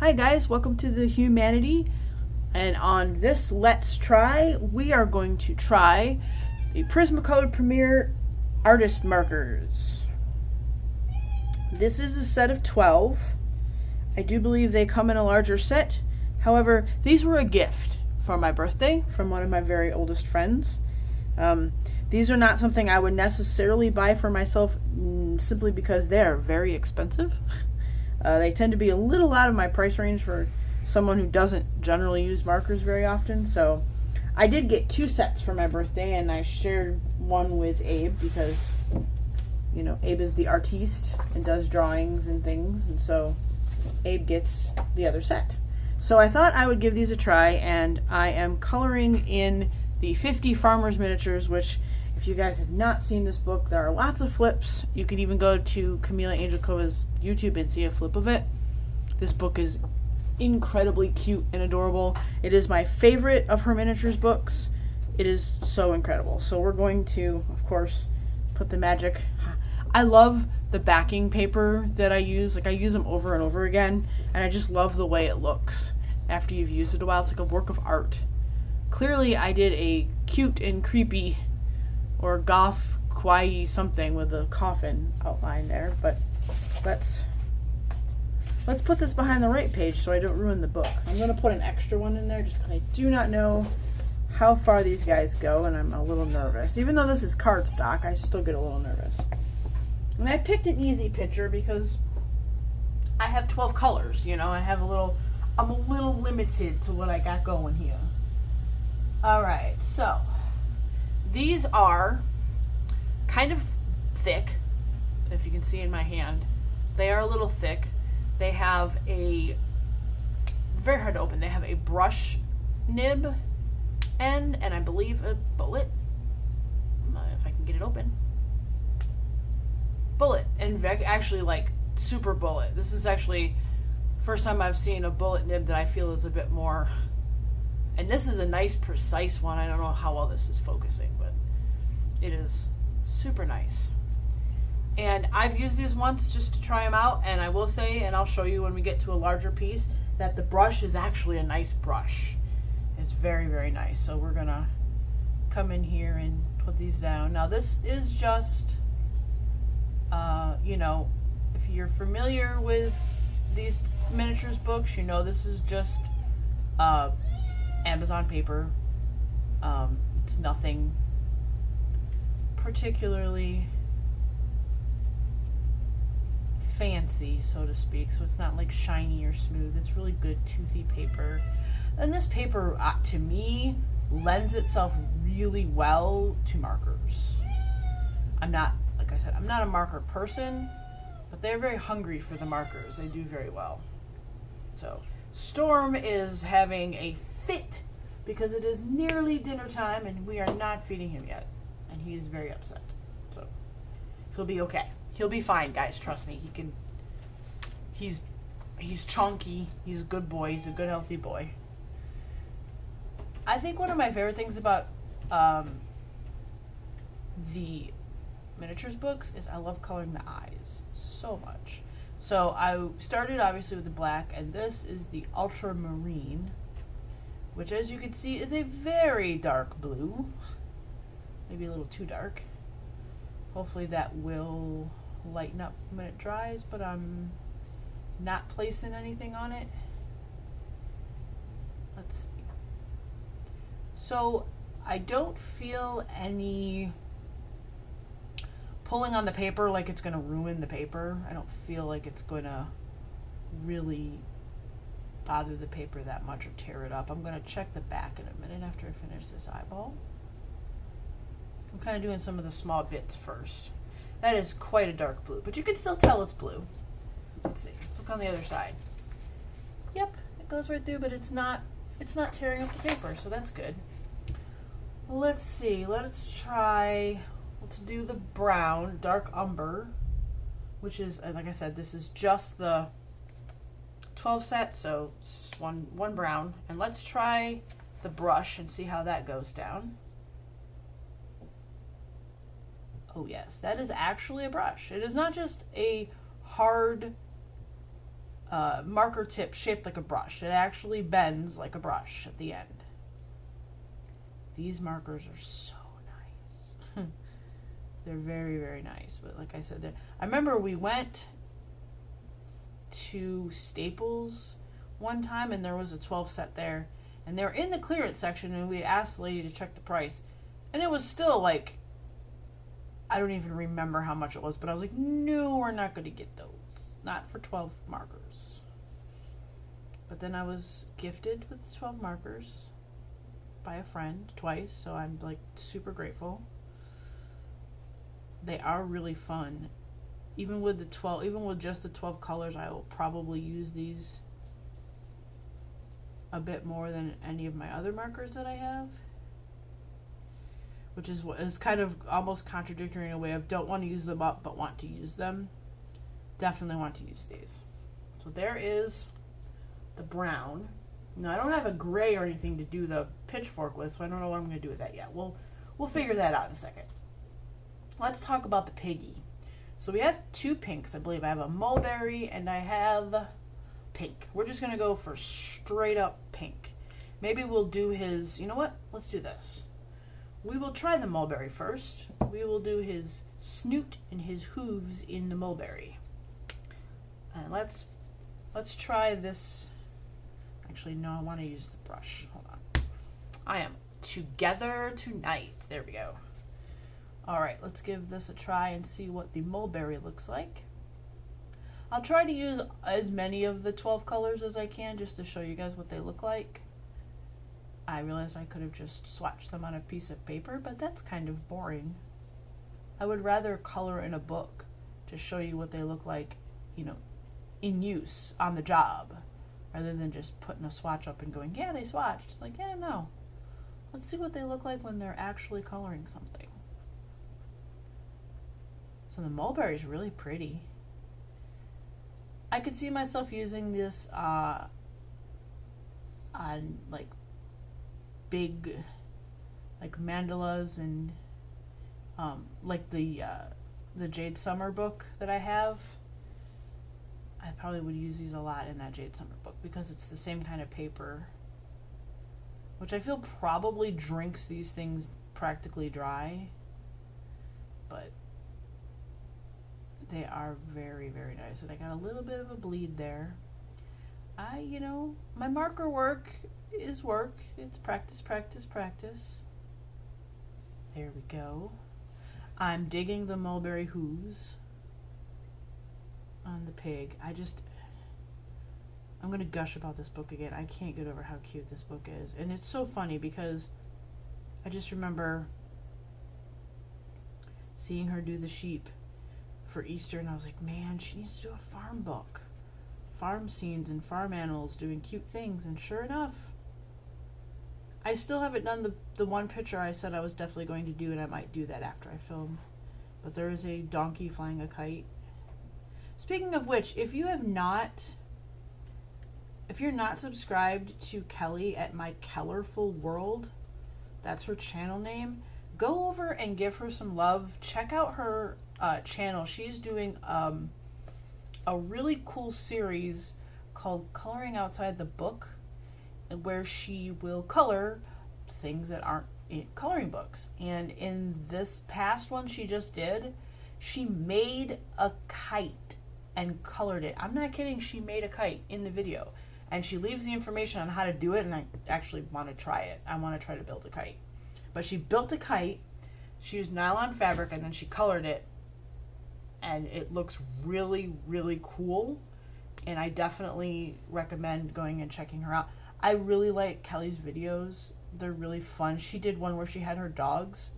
Hi guys, welcome to the Humanity, and on this Let's Try, we are going to try the Prismacolor Premier Artist Markers. This is a set of 12. I do believe they come in a larger set. However, these were a gift for my birthday from one of my very oldest friends. These are not something I would necessarily buy for myself simply because they are very expensive. They tend to be a little out of my price range for someone who doesn't generally use markers very often. So I did get 2 sets for my birthday, and I shared one with Abe because, you know, Abe is the artiste and does drawings and things, and so Abe gets the other set. So I thought I would give these a try, and I am coloring in the 50 Farmers Miniatures, which, if you guys have not seen this book, there are lots of flips. You could even go to Camila Angelikova's YouTube and see a flip of it. This book is incredibly cute and adorable. It is my favorite of her miniatures books. It is so incredible. So we're going to, of course, put the magic. I love the backing paper that I use. Like, I use them over and over again, and I just love the way it looks after you've used it a while. It's like a work of art. Clearly, I did a cute and creepy or goth kawaii something with a coffin outline there, but let's put this behind the right page so I don't ruin the book. I'm going to put an extra one in there just because I do not know how far these guys go, and I'm a little nervous. Even though this is cardstock, I still get a little nervous. And I picked an easy picture because I have 12 colors, you know. I'm a little limited to what I got going here. Alright, so these are kind of thick, if you can see in my hand. They are a little thick. They have very hard to open. They have a brush nib end, and I believe a bullet. If I can get it open. Bullet, and actually like super bullet. This is actually first time I've seen a bullet nib that I feel is a bit more. And this is a nice, precise one. I don't know how well this is focusing, but it is super nice. And I've used these once just to try them out, and I will say, and I'll show you when we get to a larger piece, that the brush is actually a nice brush. It's very, very nice. So we're going to come in here and put these down. Now this is just, you know, if you're familiar with these miniatures books, you know this is just Amazon paper. It's nothing particularly fancy, so to speak, so it's not like shiny or smooth. It's really good toothy paper, and this paper to me lends itself really well to markers. Like I said, I'm not a marker person, but they're very hungry for the markers. They do very well. So Storm is having a fit because it is nearly dinner time and we are not feeding him yet, and he is very upset. So he'll be okay. He'll be fine, guys. Trust me. He's chunky. He's a good boy. He's a good, healthy boy. I think one of my favorite things about the miniatures books is I love coloring the eyes so much. So I started obviously with the black, and this is the ultramarine, which, as you can see, is a very dark blue. Maybe a little too dark. Hopefully that will lighten up when it dries, but I'm not placing anything on it. Let's see. So I don't feel any pulling on the paper like it's going to ruin the paper. I don't feel like it's going to really bother the paper that much or tear it up. I'm going to check the back in a minute after I finish this eyeball. I'm kind of doing some of the small bits first. That is quite a dark blue, but you can still tell it's blue. Let's see. Let's look on the other side. Yep, it goes right through, but it's not tearing up the paper, so that's good. Let's see. Let's try. Let's do the brown, dark umber, which is, like I said, this is just the 12 set, so it's just one brown. And let's try the brush and see how that goes down. Oh yes, that is actually a brush. It is not just a hard marker tip shaped like a brush. It actually bends like a brush at the end. These markers are so nice. They're very, very nice. But like I said, I remember we went to Staples one time and there was a 12 set there. And they were in the clearance section and we asked the lady to check the price. And it was still like, I don't even remember how much it was. But I was like, no, we're not going to get those. Not for 12 markers. But then I was gifted with the 12 markers by a friend twice, so I'm like super grateful. They are really fun. Even with just the 12 colors, I will probably use these a bit more than any of my other markers that I have. Which is what is kind of almost contradictory in a way of don't want to use them up but want to use them. Definitely want to use these. So there is the brown. Now I don't have a gray or anything to do the pitchfork with, so I don't know what I'm going to do with that yet. We'll figure that out in a second. Let's talk about the piggy. So we have two pinks, I believe. I have a mulberry and I have pink. We're just going to go for straight up pink. Maybe we'll do his, you know what? Let's do this. We will try the mulberry first. We will do his snoot and his hooves in the mulberry. And let's try this. Actually, no, I want to use the brush. Hold on. I am together tonight. There we go. All right, let's give this a try and see what the mulberry looks like. I'll try to use as many of the 12 colors as I can just to show you guys what they look like. I realized I could have just swatched them on a piece of paper, but that's kind of boring. I would rather color in a book to show you what they look like, you know, in use on the job, rather than just putting a swatch up and going, yeah, they swatched. It's like, yeah, no. Let's see what they look like when they're actually coloring something. So the mulberry is really pretty. I could see myself using this on like big like mandalas and like the Jade Summer book that I have. I probably would use these a lot in that Jade Summer book because it's the same kind of paper, which I feel probably drinks these things practically dry, but they are very, very nice. And I got a little bit of a bleed there. You know, my marker work is work. It's practice, practice, practice. There we go. I'm digging the mulberry hooves on the pig. I'm gonna gush about this book again. I can't get over how cute this book is. And it's so funny because I just remember seeing her do the sheep for Easter and I was like, man, she needs to do a farm book. Farm scenes and farm animals doing cute things, and sure enough, I still haven't done the one picture I said I was definitely going to do, and I might do that after I film. But there is a donkey flying a kite. Speaking of which, if you're not subscribed to Kelly at My Colorful World, that's her channel name, go over and give her some love. Check out her channel. She's doing a really cool series called Coloring Outside the Book, where she will color things that aren't in coloring books. And in this past one she just did, she made a kite and colored it. I'm not kidding, she made a kite in the video. And she leaves the information on how to do it, and I actually want to try it. I want to try to build a kite. But she built a kite, she used nylon fabric, and then she colored it. And it looks really, really cool. And I definitely recommend going and checking her out. I really like Kelly's videos. They're really fun. She did one where she had her dogs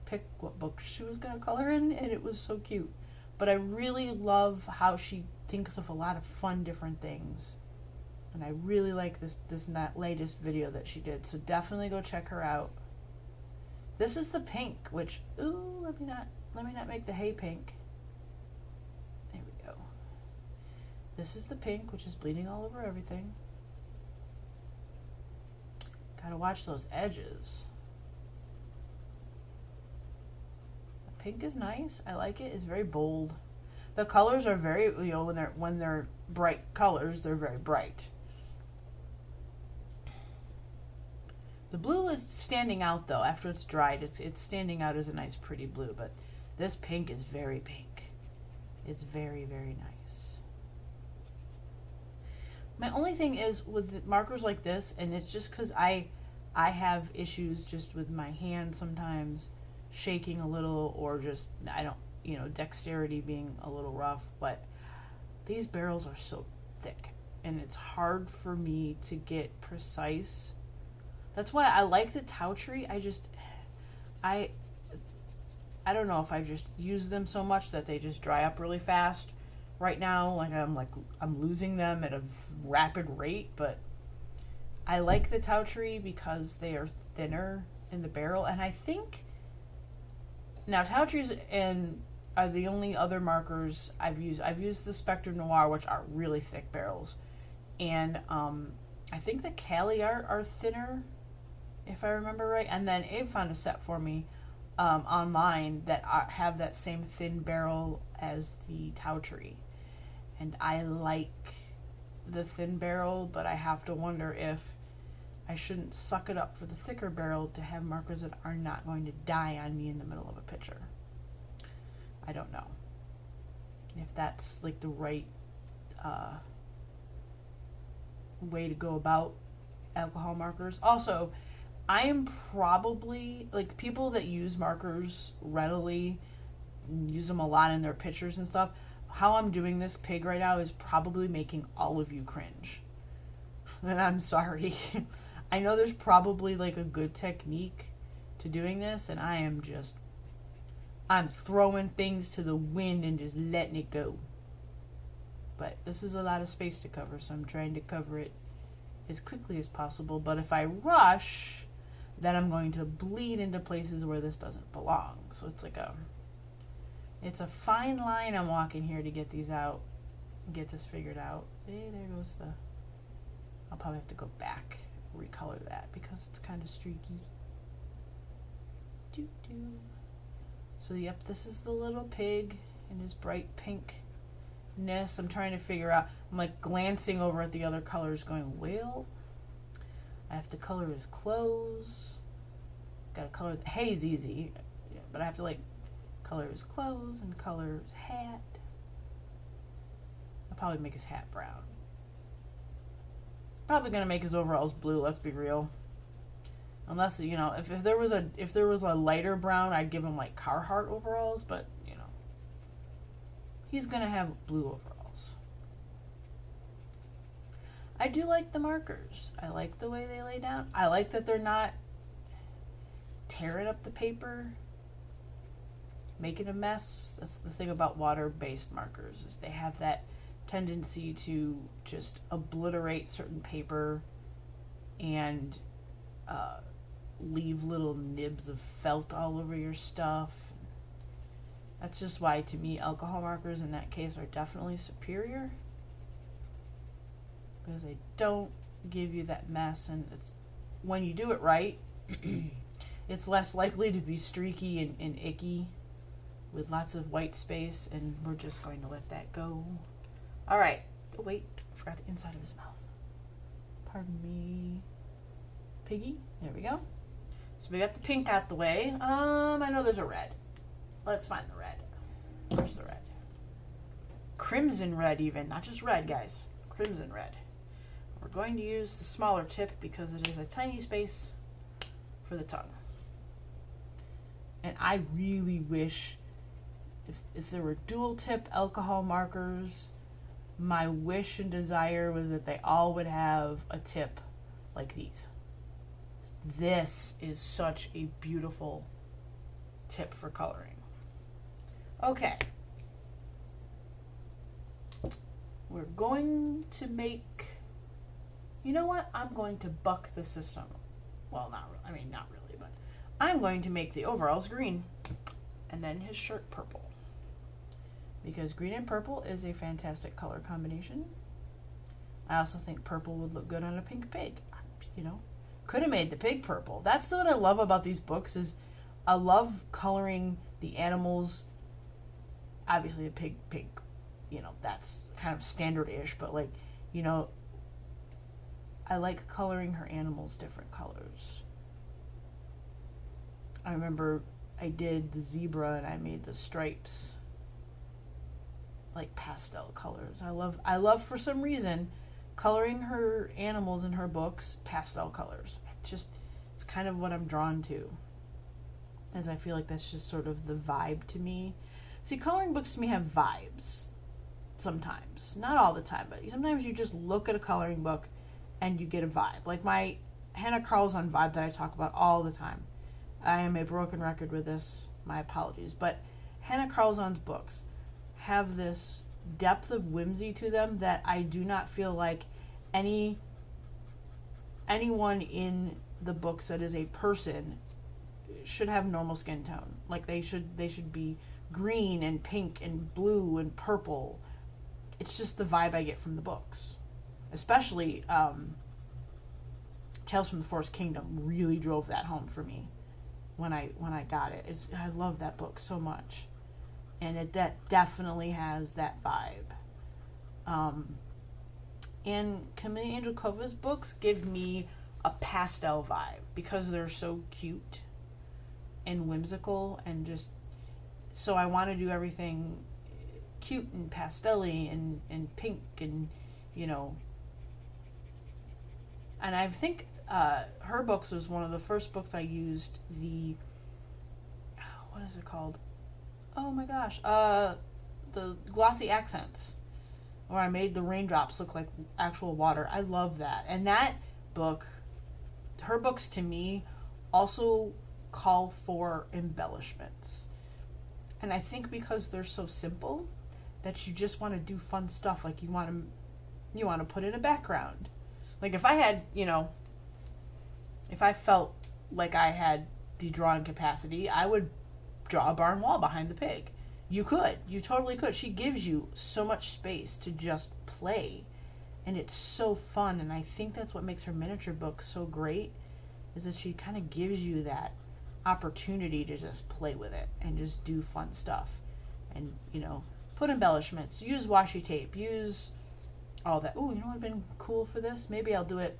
pick what book she was going to color in, and it was so cute. But I really love how she thinks of a lot of fun different things. And I really like this latest video that she did. So definitely go check her out. This is the pink, which, ooh, let me not make the hay pink. There we go. This is the pink, which is bleeding all over everything. Gotta watch those edges. The pink is nice. I like it. It's very bold. The colors are very, you know, when they're bright colors, they're very bright. The blue is standing out though. After it's dried, it's standing out as a nice pretty blue, but this pink is very pink. It's very, very nice. My only thing is with markers like this, and it's just because I have issues just with my hand sometimes shaking a little, or just, I don't, you know, dexterity being a little rough, but these barrels are so thick and it's hard for me to get precise. That's why I like the Towtree. I don't know if I just use them so much that they just dry up really fast right now. I'm losing them at a rapid rate, but I like the Towtree because they are thinner in the barrel, and I think now Towtrees are the only other markers I've used. I've used the Spectre Noir, which are really thick barrels, and I think the Cali are thinner, if I remember right. And then Abe found a set for me online that have that same thin barrel as the Towtree, and I like the thin barrel, but I have to wonder if I shouldn't suck it up for the thicker barrel to have markers that are not going to die on me in the middle of a picture. I don't know if that's like the right way to go about alcohol markers. Also, I am probably, like, people that use markers readily, use them a lot in their pictures and stuff, how I'm doing this pig right now is probably making all of you cringe. And I'm sorry. I know there's probably like a good technique to doing this, and I'm throwing things to the wind and just letting it go. But this is a lot of space to cover, so I'm trying to cover it as quickly as possible. But if I rush, then I'm going to bleed into places where this doesn't belong. So it's a fine line I'm walking here to get these out, get this figured out. Hey, there goes I'll probably have to go back, recolor that because it's kind of streaky. So yep, this is the little pig in his bright pinkness. I'm trying to figure out, I'm like glancing over at the other colors going, well, I have to color his clothes. Gotta color the haze easy, yeah, but I have to like color his clothes and color his hat. I'll probably make his hat brown. Probably gonna make his overalls blue, let's be real. Unless, you know, if there was a lighter brown, I'd give him like Carhartt overalls, but you know, he's gonna have blue overalls. I do like the markers. I like the way they lay down. I like that they're not tearing up the paper, making a mess. That's the thing about water-based markers, is they have that tendency to just obliterate certain paper and leave little nibs of felt all over your stuff. That's just why, to me, alcohol markers in that case are definitely superior, because they don't give you that mess, and it's, when you do it right, it's less likely to be streaky and icky with lots of white space, and we're just going to let that go. All right. Oh, wait, I forgot the inside of his mouth. Pardon me. Piggy. There we go. So we got the pink out the way. I know there's a red. Let's find the red. Where's the red? Crimson red even. Not just red, guys. Crimson red. We're going to use the smaller tip because it is a tiny space for the tongue. And I really wish if there were dual tip alcohol markers, my wish and desire was that they all would have a tip like these. This is such a beautiful tip for coloring. Okay. We're going to make, you know what? I'm going to buck the system. Well, not really, but I'm going to make the overalls green and then his shirt purple. Because green and purple is a fantastic color combination. I also think purple would look good on a pink pig. You know, could have made the pig purple. That's what I love about these books, is I love coloring the animals obviously a pig, you know, that's kind of standard-ish, but like, you know, I like coloring her animals different colors. I remember I did the zebra and I made the stripes like pastel colors. I love for some reason coloring her animals in her books pastel colors. It's kind of what I'm drawn to, as I feel like that's just sort of the vibe to me. See, coloring books to me have vibes sometimes. Not all the time, but sometimes you just look at a coloring book and you get a vibe. Like my Hannah Carlzon vibe that I talk about all the time. I am a broken record with this. My apologies. But Hannah Carlzon's books have this depth of whimsy to them that I do not feel like anyone in the books that is a person should have normal skin tone. Like they should be green and pink and blue and purple. It's just the vibe I get from the books. Especially Tales from the Forest Kingdom really drove that home for me when I got it. I love that book so much. And that definitely has that vibe. And Camille Angelkova's books give me a pastel vibe because they're so cute and whimsical, and just so I want to do everything cute and pastel-y and pink, and you know. And I think her books was one of the first books I used the, what is it called? Oh my gosh, the glossy accents, where I made the raindrops look like actual water. I love that. And that book, her books to me also call for embellishments. And I think because they're so simple that you just want to do fun stuff. Like you want to put in a background. Like if I had, you know, if I felt like I had the drawing capacity, I would draw a barn wall behind the pig. You totally could. She gives you so much space to just play, and it's so fun. And I think that's what makes her miniature books so great, is that she kind of gives you that opportunity to just play with it and just do fun stuff, and you know, put embellishments, use washi tape, use all that. Ooh, you know what would have been cool for this? Maybe I'll do it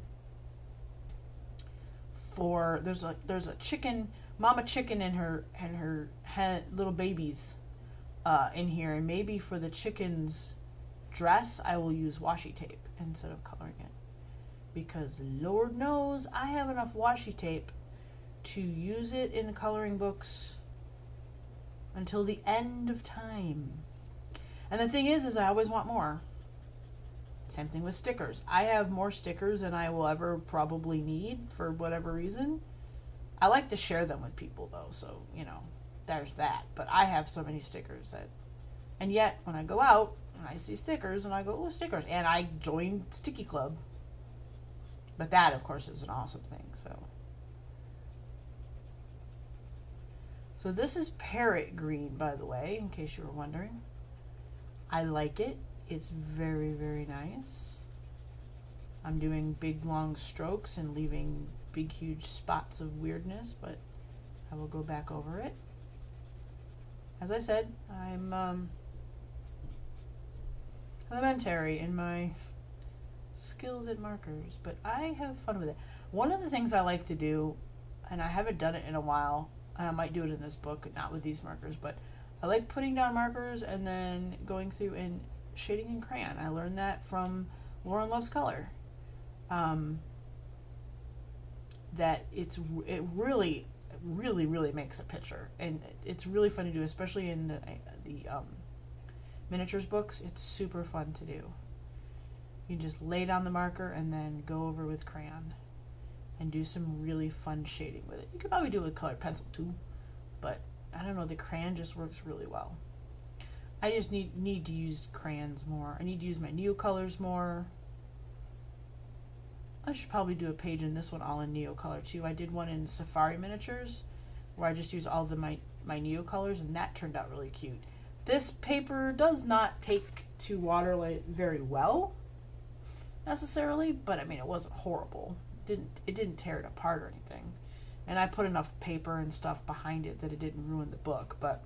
for, there's a chicken, mama chicken and her little babies in here, and maybe for the chicken's dress I will use washi tape instead of coloring it, because Lord knows I have enough washi tape to use it in coloring books until the end of time. And the thing is I always want more. Same thing with stickers. I have more stickers than I will ever probably need for whatever reason. I like to share them with people though, so you know, there's that. But I have so many stickers that, and yet when I go out and I see stickers and I go, oh, stickers, and I joined Sticky Club. But that of course is an awesome thing. So this is Parrot Green, by the way, in case you were wondering. I like it. It's very, very nice. I'm doing big, long strokes and leaving big, huge spots of weirdness, but I will go back over it. As I said, I'm elementary in my skills at markers, but I have fun with it. One of the things I like to do, and I haven't done it in a while, and I might do it in this book, not with these markers, but I like putting down markers and then going through and shading in crayon. I learned that from Lauren Loves Color. That it really, really, really makes a picture, and it's really fun to do, especially in the miniatures books. It's super fun to do. You just lay down the marker and then go over with crayon and do some really fun shading with it. You could probably do it with colored pencil too, but I don't know, the crayon just works really well. I just need to use crayons more. I need to use my Neo colors more. I should probably do a page in this one all in Neo color too. I did one in Safari Miniatures where I just used all of my Neo colors, and that turned out really cute. This paper does not take to water very well necessarily, but I mean, it wasn't horrible. It didn't tear it apart or anything. And I put enough paper and stuff behind it that it didn't ruin the book, but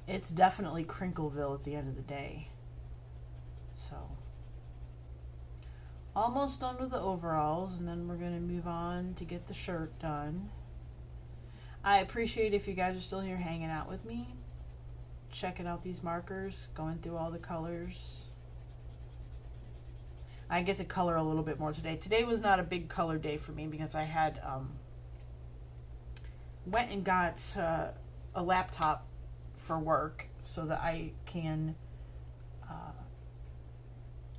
it's definitely Crinkleville at the end of the day. So, almost done with the overalls, and then we're going to move on to get the shirt done. I appreciate if you guys are still here hanging out with me, checking out these markers, going through all the colors. I get to color a little bit more today. Today was not a big color day for me because I had went and got a laptop for work so that I can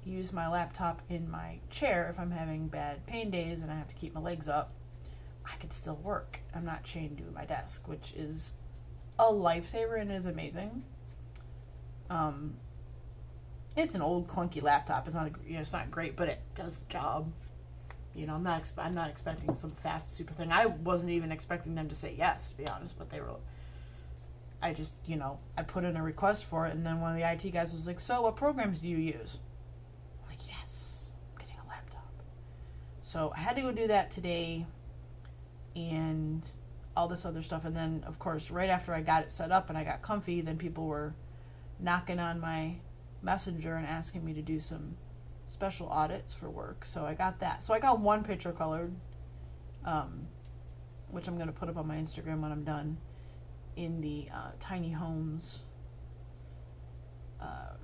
use my laptop in my chair if I'm having bad pain days and I have to keep my legs up. I could still work. I'm not chained to my desk, which is a lifesaver and is amazing. It's an old clunky laptop. It's not it's not great, but it does the job. You know, I'm not expecting some fast super thing. I wasn't even expecting them to say yes, to be honest, but they were. I just, I put in a request for it, and then one of the IT guys was like, "So, what programs do you use?" I'm like, "Yes, I'm getting a laptop." So I had to go do that today, and all this other stuff, and then of course, right after I got it set up and I got comfy, then people were knocking on my messenger and asking me to do some special audits for work. So I got that. So I got one picture colored, which I'm going to put up on my Instagram when I'm done, in the Tiny Homes,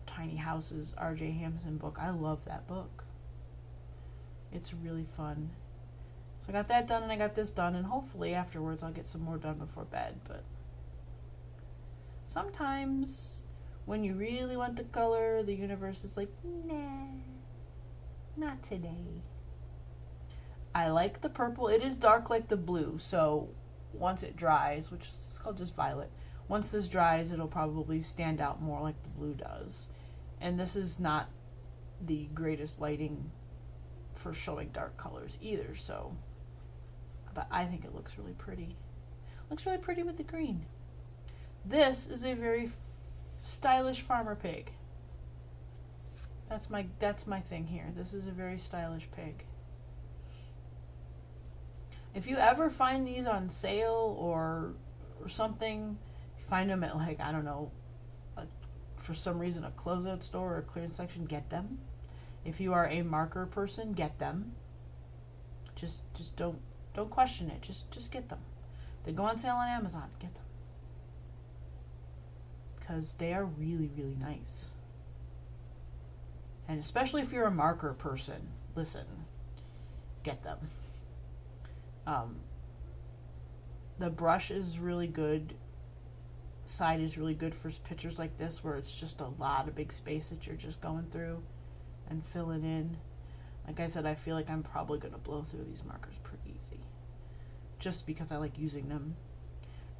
Tiny Houses R.J. Hampson book. I love that book. It's really fun. So I got that done and I got this done, and hopefully afterwards I'll get some more done before bed. But sometimes when you really want the color, the universe is like, nah, not today. I like the purple. It is dark like the blue, so once it dries, which is called just violet, once this dries, it'll probably stand out more like the blue does. And this is not the greatest lighting for showing dark colors either, so, but I think it looks really pretty. Looks really pretty with the green. This is a very stylish farmer pig. That's my thing here. This is a very stylish pig. If you ever find these on sale or something, find them at, like, I don't know, for some reason a closeout store or a clearance section, get them. If you are a marker person, get them. Just don't question it. Just get them. They go on sale on Amazon. Get them. Because they are really, really nice. And especially if you're a marker person, listen, get them. The brush is really good. Side is really good for pictures like this where it's just a lot of big space that you're just going through and filling in. Like I said, I feel like I'm probably going to blow through these markers pretty easy. Just because I like using them.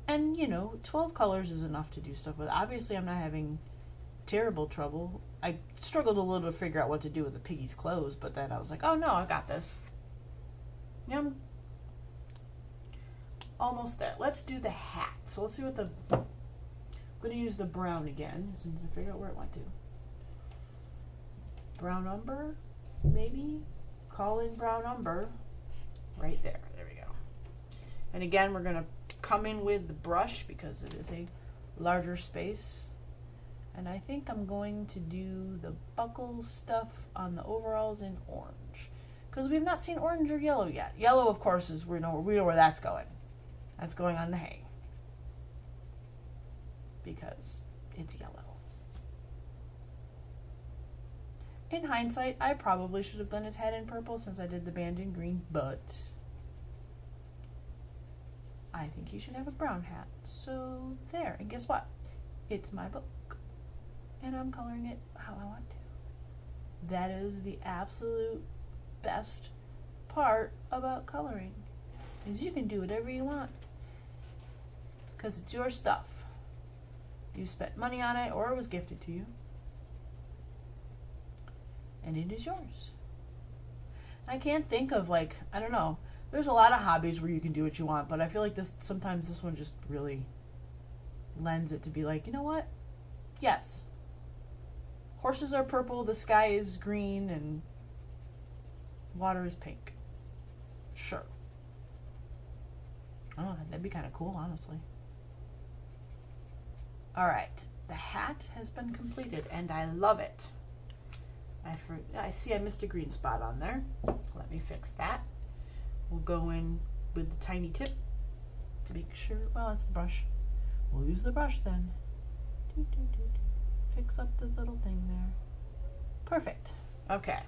And, 12 colors is enough to do stuff with. Obviously, I'm not having terrible trouble. I struggled a little to figure out what to do with the piggy's clothes, but then I was like, oh no, I got this. I'm almost there. Let's do the hat. So let's see what I'm going to use the brown again as soon as I figure out where it went to. Brown umber, maybe? Call in brown umber. Right there. There we go. And again, we're going to come in with the brush because it is a larger space. And I think I'm going to do the buckle stuff on the overalls in orange. Because we've not seen orange or yellow yet. Yellow, of course, is we know where that's going. That's going on the hay. Because it's yellow. In hindsight, I probably should have done his head in purple since I did the band in green, but I think he should have a brown hat. So there, and guess what? It's my book. And I'm coloring it how I want to. That is the absolute best part about coloring, is you can do whatever you want. Because it's your stuff. You spent money on it or it was gifted to you. And it is yours. I can't think of, I don't know. There's a lot of hobbies where you can do what you want, but I feel like sometimes this one just really lends it to be like, you know what? Yes. Horses are purple, the sky is green, and water is pink. Sure. Oh, that'd be kind of cool, honestly. All right, the hat has been completed and I love it. I see I missed a green spot on there. Let me fix that. We'll go in with the tiny tip to make sure, well, it's the brush. We'll use the brush then. Fix up the little thing there. Perfect. Okay.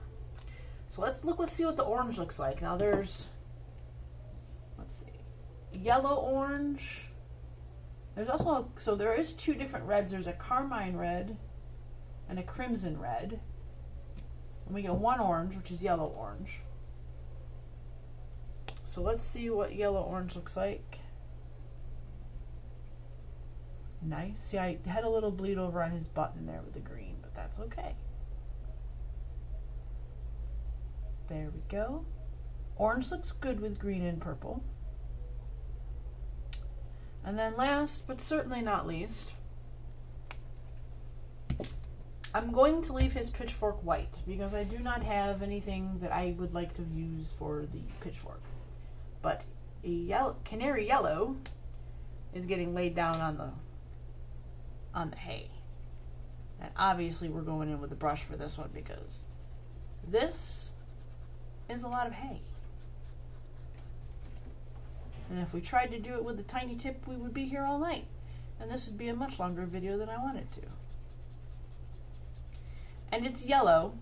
So let's see what the orange looks like. Now there's, let's see, yellow orange. There's also, so there is two different reds. There's a carmine red and a crimson red. And we get one orange, which is yellow orange. So let's see what yellow orange looks like. Nice. See, I had a little bleed over on his button there with the green, but that's okay. There we go. Orange looks good with green and purple. And then last, but certainly not least, I'm going to leave his pitchfork white because I do not have anything that I would like to use for the pitchfork. But a canary yellow is getting laid down on the hay. And obviously we're going in with the brush for this one because this is a lot of hay. And if we tried to do it with the tiny tip, we would be here all night. And this would be a much longer video than I wanted to. And it's yellow,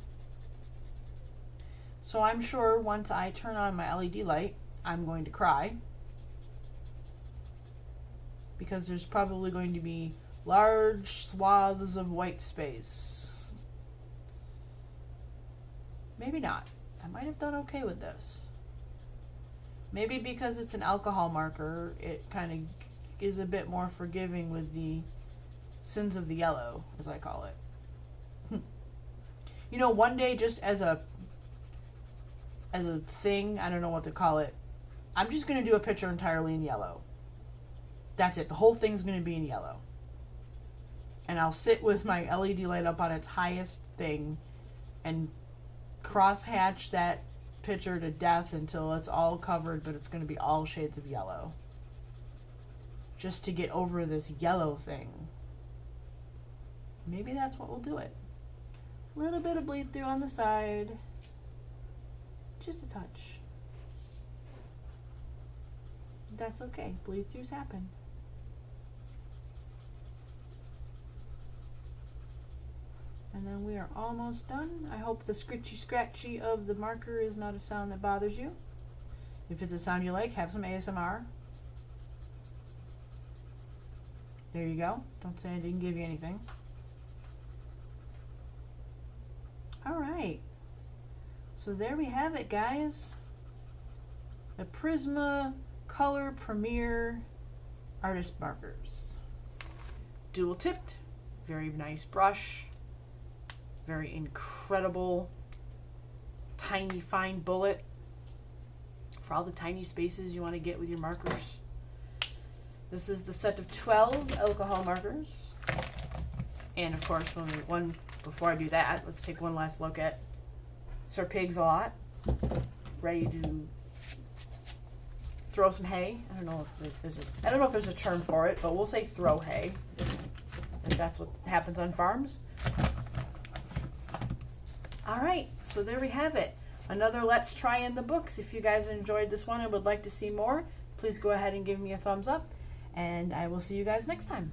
so I'm sure once I turn on my LED light, I'm going to cry. Because there's probably going to be large swaths of white space. Maybe not. I might have done okay with this. Maybe because it's an alcohol marker, it kind of is a bit more forgiving with the sins of the yellow, as I call it. You know, one day, just as a thing, I don't know what to call it, I'm just going to do a picture entirely in yellow. That's it. The whole thing's going to be in yellow. And I'll sit with my LED light up on its highest thing and cross-hatch that picture to death until it's all covered, but it's going to be all shades of yellow. Just to get over this yellow thing. Maybe that's what will do it. A little bit of bleed through on the side. Just a touch. That's okay. Bleed throughs happen. And then we are almost done. I hope the scritchy scratchy of the marker is not a sound that bothers you. If it's a sound you like, have some ASMR. There you go. Don't say I didn't give you anything. Alright. So there we have it, guys. The Prismacolor Premier Artist Markers. Dual tipped. Very nice brush. Very incredible, tiny, fine bullet for all the tiny spaces you want to get with your markers. This is the set of 12 alcohol markers. And of course, before I do that, let's take one last look at Sir Pig's-a-Lot, ready to throw some hay. I don't know if there's a term for it, but we'll say throw hay, if that's what happens on farms. Alright, so there we have it. Another Let's Try in the books. If you guys enjoyed this one and would like to see more, please go ahead and give me a thumbs up, and I will see you guys next time.